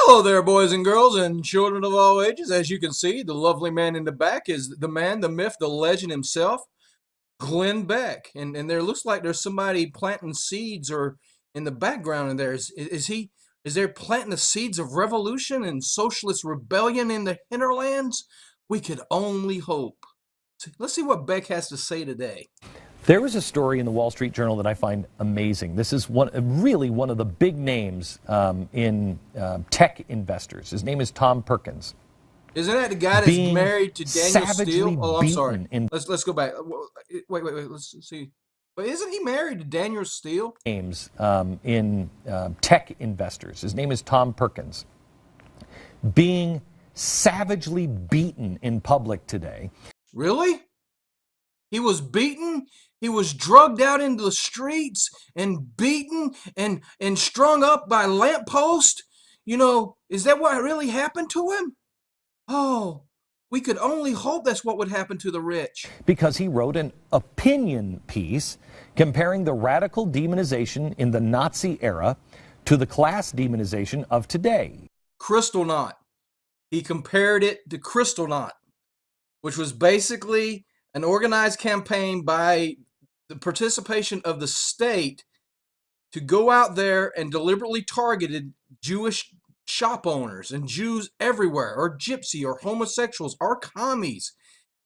Hello there, boys and girls, and children of all ages. As you can see, the lovely man in the back is the man, the myth, the legend himself, Glenn Beck. And there looks like there's somebody planting seeds or in the background in there. Is there planting the seeds of revolution and socialist rebellion in the hinterlands? We could only hope. Let's see what Beck has to say today. There was a story in the Wall Street Journal that I find amazing. This is really one of the big names in tech investors. His name is Tom Perkins. Isn't that the guy that's married to Daniel Steele? Oh, I'm sorry. In Let's go back. Wait. Let's see. But isn't he married to Daniel Steele? Names in tech investors. His name is Tom Perkins. Being savagely beaten in public today. Really? He was beaten? He was drugged out into the streets and beaten and strung up by lampposts? You know, is that what really happened to him? Oh, we could only hope that's what would happen to the rich. Because he wrote an opinion piece comparing the radical demonization in the Nazi era to the class demonization of today. Kristallnacht. He compared it to Kristallnacht, which was basically an organized campaign by the participation of the state to go out there and deliberately targeted Jewish shop owners and Jews everywhere, or gypsy or homosexuals or commies,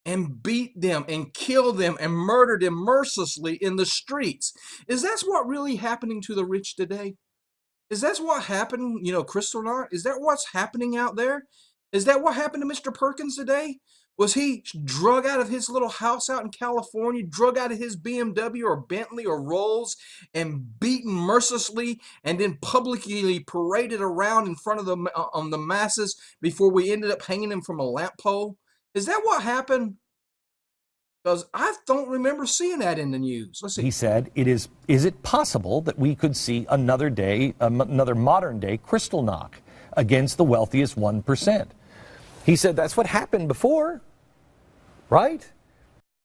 and beat them and kill them and murder them mercilessly in the streets. Is that what really happening to the rich today? Is that what happened, Kristallnacht? Is that what's happening out there? Is that what happened to Mr. Perkins today? Was he drug out of his little house out in California, drug out of his BMW or Bentley or Rolls, and beaten mercilessly, and then publicly paraded around in front of the masses before we ended up hanging him from a lamp pole? Is that what happened? Because I don't remember seeing that in the news. Let's see. He said, is it possible that we could see another modern day Kristallnacht against the wealthiest 1%? He said that's what happened before, right?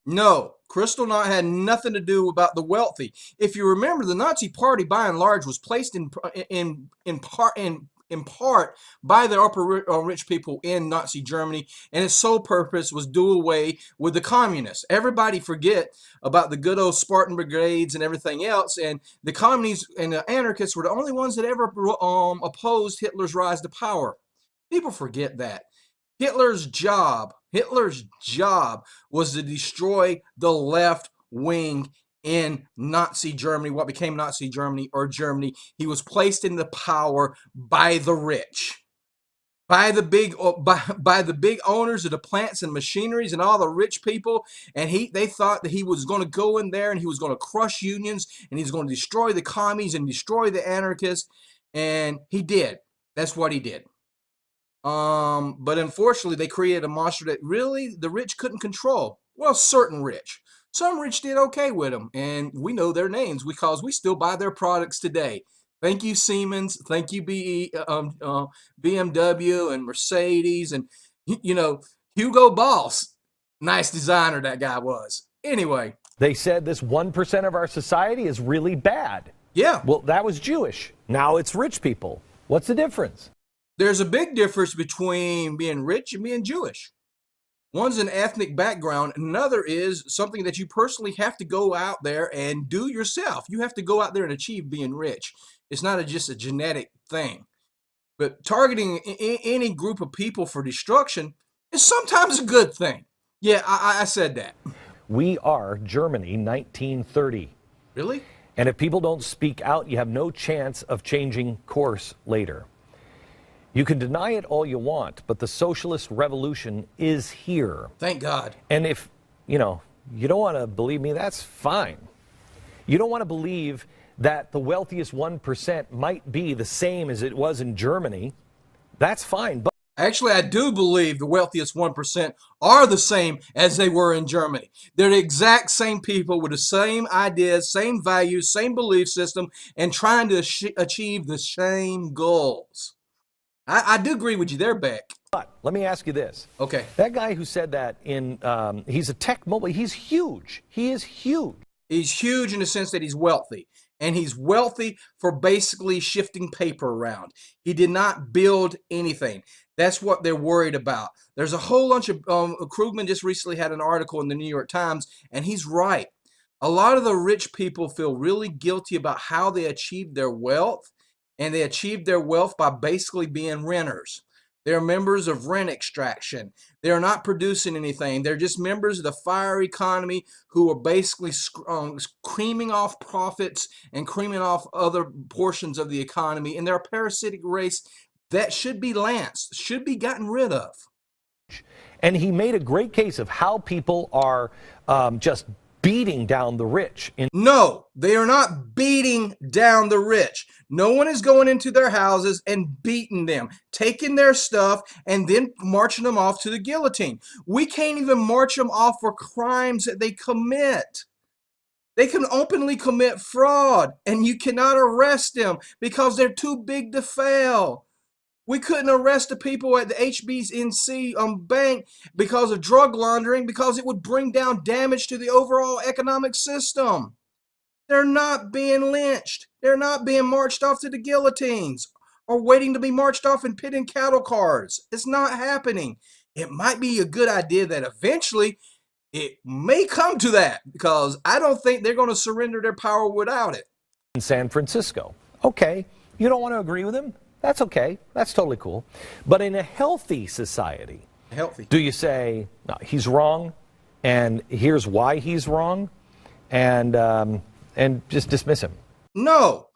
No, Kristallnacht had nothing to do about the wealthy. If you remember, the Nazi Party, by and large, was placed in part by the upper rich people in Nazi Germany, and its sole purpose was do away with the communists. Everybody forget about the good old Spartan brigades and everything else, and the communists and the anarchists were the only ones that ever opposed Hitler's rise to power. People forget that. Hitler's job was to destroy the left wing in Nazi Germany, what became Nazi Germany or Germany. He was placed into power by the rich, by the big owners of the plants and machineries and all the rich people. And they thought that he was going to go in there and he was going to crush unions and he's going to destroy the commies and destroy the anarchists. And he did. That's what he did. But unfortunately, they created a monster that really the rich couldn't control. Well, certain rich. Some rich did okay with them, and we know their names because we still buy their products today. Thank you, Siemens. Thank you, BMW and Mercedes, and Hugo Boss. Nice designer that guy was. Anyway, they said this 1% of our society is really bad. Yeah. Well, that was Jewish. Now it's rich people. What's the difference? There's a big difference between being rich and being Jewish. One's an ethnic background, another is something that you personally have to go out there and do yourself. You have to go out there and achieve being rich. It's not just a genetic thing. But targeting any group of people for destruction is sometimes a good thing. Yeah, I said that. We are Germany 1930. Really? And if people don't speak out, you have no chance of changing course later. You can deny it all you want, but the socialist revolution is here. Thank God. And if, you don't want to believe me, that's fine. You don't want to believe that the wealthiest 1% might be the same as it was in Germany. That's fine. But actually, I do believe the wealthiest 1% are the same as they were in Germany. They're the exact same people with the same ideas, same values, same belief system, and trying to achieve the same goals. I do agree with you there, Beck. But let me ask you this. Okay. That guy who said that he's a tech mogul, he's huge. He is huge. He's huge in the sense that he's wealthy. And he's wealthy for basically shifting paper around. He did not build anything. That's what they're worried about. There's a whole bunch of Krugman just recently had an article in the New York Times, and he's right. A lot of the rich people feel really guilty about how they achieved their wealth, and they achieved their wealth by basically being renters. They're members of rent extraction. They're not producing anything. They're just members of the fire economy who are basically creaming off profits and creaming off other portions of the economy. And they're a parasitic race that should be lanced, should be gotten rid of. And he made a great case of how people are just beating down the rich. No, they are not beating down the rich. No one is going into their houses and beating them, taking their stuff, and then marching them off to the guillotine. We can't even march them off for crimes that they commit. They can openly commit fraud, and you cannot arrest them because they're too big to fail. We couldn't arrest the people at the HBNC bank because of drug laundering because it would bring down damage to the overall economic system. They're not being lynched. They're not being marched off to the guillotines or waiting to be marched off in pit and cattle cars. It's not happening. It might be a good idea that eventually it may come to that because I don't think they're going to surrender their power without it. In San Francisco. Okay, you don't want to agree with him? That's okay. That's totally cool. But in a healthy society, do you say, no, he's wrong, and here's why he's wrong, and just dismiss him? No,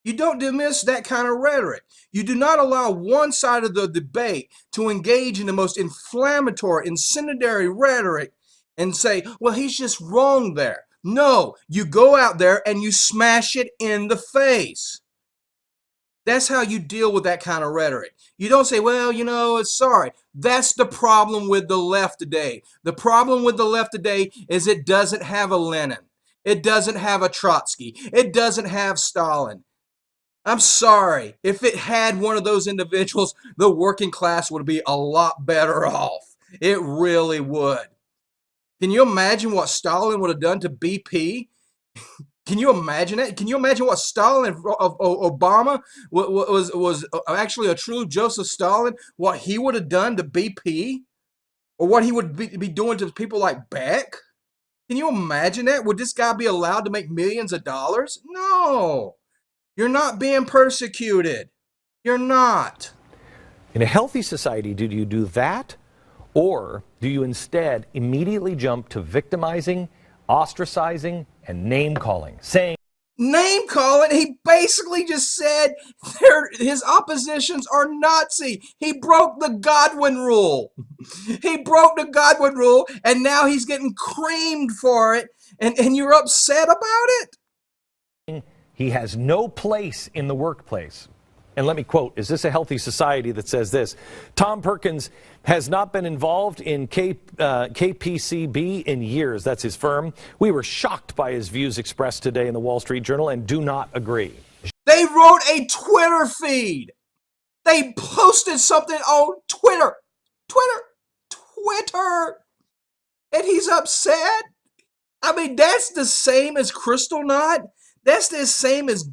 you don't dismiss that kind of rhetoric. You do not allow one side of the debate to engage in the most inflammatory, incendiary rhetoric and say, well, he's just wrong there. No, you go out there and you smash it in the face. That's how you deal with that kind of rhetoric. You don't say, well, it's sorry. That's the problem with the left today. The problem with the left today is it doesn't have a Lenin. It doesn't have a Trotsky. It doesn't have Stalin. I'm sorry. If it had one of those individuals, the working class would be a lot better off. It really would. Can you imagine what Stalin would have done to BP? Can you imagine it? Can you imagine what Stalin, Obama was actually a true Joseph Stalin, what he would have done to BP? Or what he would be doing to people like Beck? Can you imagine that? Would this guy be allowed to make millions of dollars? No. You're not being persecuted. You're not. In a healthy society, do you do that? Or do you instead immediately jump to victimizing, ostracizing, and name-calling, saying... Name-calling? He basically just said his oppositions are Nazi. He broke the Godwin rule. He broke the Godwin rule, and now he's getting creamed for it, and you're upset about it? He has no place in the workplace. And let me quote, is this a healthy society that says this? Tom Perkins has not been involved in KPCB in years. That's his firm. We were shocked by his views expressed today in the Wall Street Journal and do not agree. They wrote a Twitter feed. They posted something on Twitter. And he's upset. I mean, that's the same as Crystal Knot. That's the same as,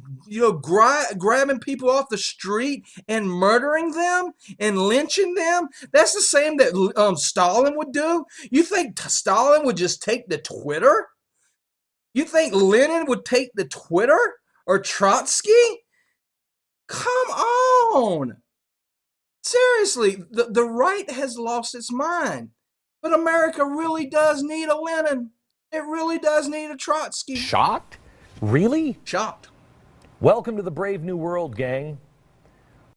grabbing people off the street and murdering them and lynching them. That's the same that Stalin would do. You think Stalin would just take the Twitter? You think Lenin would take the Twitter? Or Trotsky? Come on. Seriously, the right has lost its mind. But America really does need a Lenin. It really does need a Trotsky. Shocked? Really? Shocked. Welcome to the Brave New World, gang.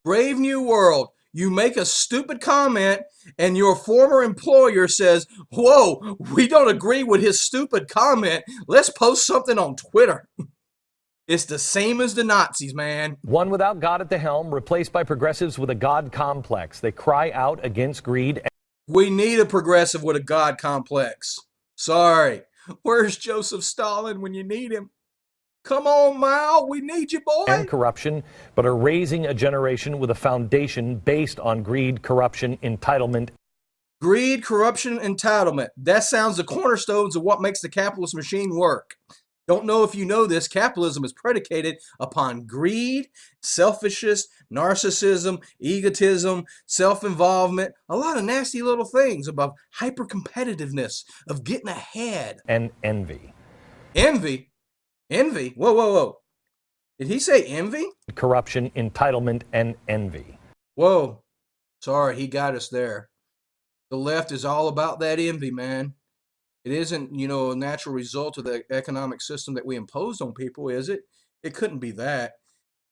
Brave New World. You make a stupid comment and your former employer says, whoa, we don't agree with his stupid comment. Let's post something on Twitter. It's the same as the Nazis, man. One without God at the helm, replaced by progressives with a God complex. They cry out against greed. We need a progressive with a God complex. Sorry. Where's Joseph Stalin when you need him? Come on, Mao, we need you, boy. And corruption, but are raising a generation with a foundation based on greed, corruption, entitlement. Greed, corruption, entitlement. That sounds the cornerstones of what makes the capitalist machine work. Don't know if you know this, capitalism is predicated upon greed, selfishness, narcissism, egotism, self-involvement, a lot of nasty little things about hyper-competitiveness, of getting ahead. And envy. Envy. Envy. Whoa, whoa, whoa. Did he say envy? Corruption, entitlement, and envy. Whoa. Sorry, he got us there. The left is all about that envy, man. It isn't, a natural result of the economic system that we imposed on people, is it? It couldn't be that.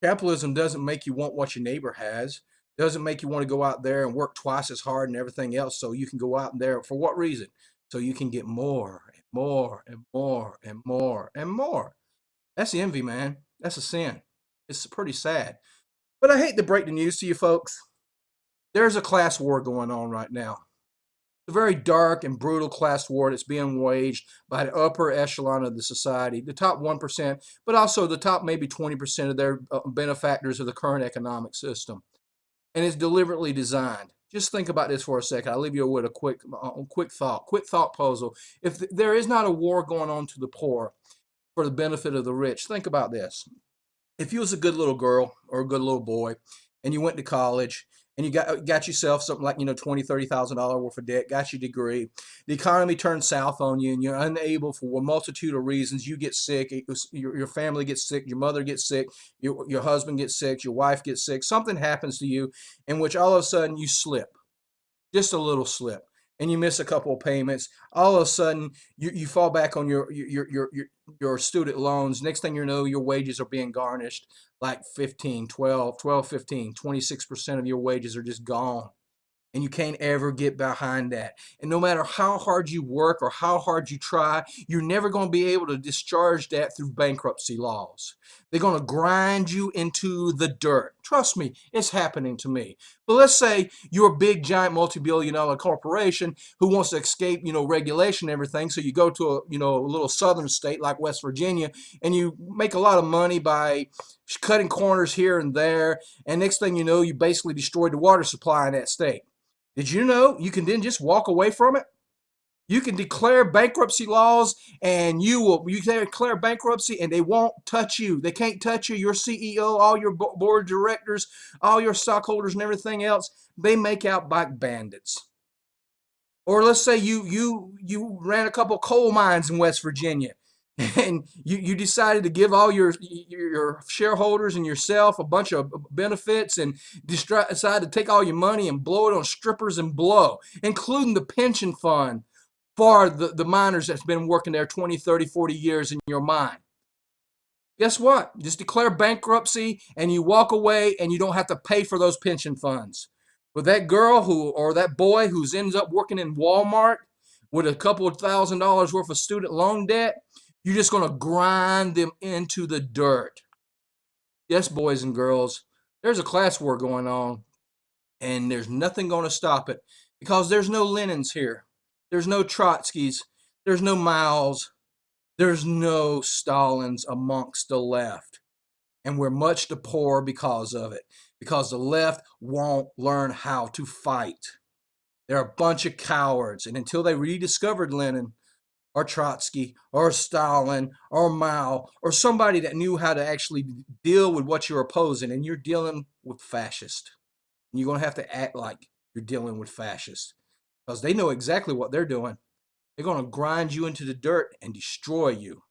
Capitalism doesn't make you want what your neighbor has. It doesn't make you want to go out there and work twice as hard and everything else so you can go out there. For what reason? So you can get more and more and more and more and more. That's envy, man. That's a sin. It's pretty sad. But I hate to break the news to you folks. There's a class war going on right now. A very dark and brutal class war that's being waged by the upper echelon of the society, the top 1%, but also the top maybe 20% of their benefactors of the current economic system. And it's deliberately designed. Just think about this for a second. I'll leave you with a quick thought puzzle. If there is not a war going on to the poor for the benefit of the rich, think about this. If you was a good little girl or a good little boy and you went to college and you got yourself something like, $20,000-$30,000 worth of debt, got your degree, the economy turns south on you and you're unable for a multitude of reasons. You get sick, your family gets sick, your mother gets sick, your husband gets sick, your wife gets sick, something happens to you in which all of a sudden you slip, just a little slip, and you miss a couple of payments. All of a sudden you fall back on your student loans. Next thing you know, your wages are being garnished like 15, 12, 15, 26% of your wages are just gone. And you can't ever get behind that. And no matter how hard you work or how hard you try, you're never going to be able to discharge that through bankruptcy laws. They're going to grind you into the dirt. Trust me, it's happening to me. But let's say you're a big, giant, multi-billion-dollar corporation who wants to escape, regulation and everything. So you go to a little southern state like West Virginia, and you make a lot of money by cutting corners here and there. And next thing you know, you basically destroyed the water supply in that state. Did you know you can then just walk away from it? You can declare bankruptcy laws and you declare bankruptcy and they won't touch you. They can't touch you. Your CEO, all your board of directors, all your stockholders and everything else, they make out like bandits. Or let's say you ran a couple coal mines in West Virginia and you decided to give all your shareholders and yourself a bunch of benefits and decide to take all your money and blow it on strippers and blow, including the pension fund for the miners that's been working there 20, 30, 40 years in your mine. Guess what? Just declare bankruptcy and you walk away and you don't have to pay for those pension funds. But that girl or that boy who ends up working in Walmart with a couple of $1,000s worth of student loan debt, you're just going to grind them into the dirt. Yes, boys and girls, there's a class war going on, and there's nothing going to stop it because there's no Lenins here. There's no Trotskys. There's no Maos. There's no Stalins amongst the left. And we're much the poorer because of it, because the left won't learn how to fight. They're a bunch of cowards, and until they rediscovered Lenin, or Trotsky, or Stalin, or Mao, or somebody that knew how to actually deal with what you're opposing, and you're dealing with fascists. And you're going to have to act like you're dealing with fascists because they know exactly what they're doing. They're going to grind you into the dirt and destroy you.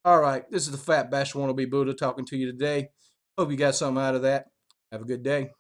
All right, this is the Fat Bash Wannabe Buddha talking to you today. Hope you got something out of that. Have a good day.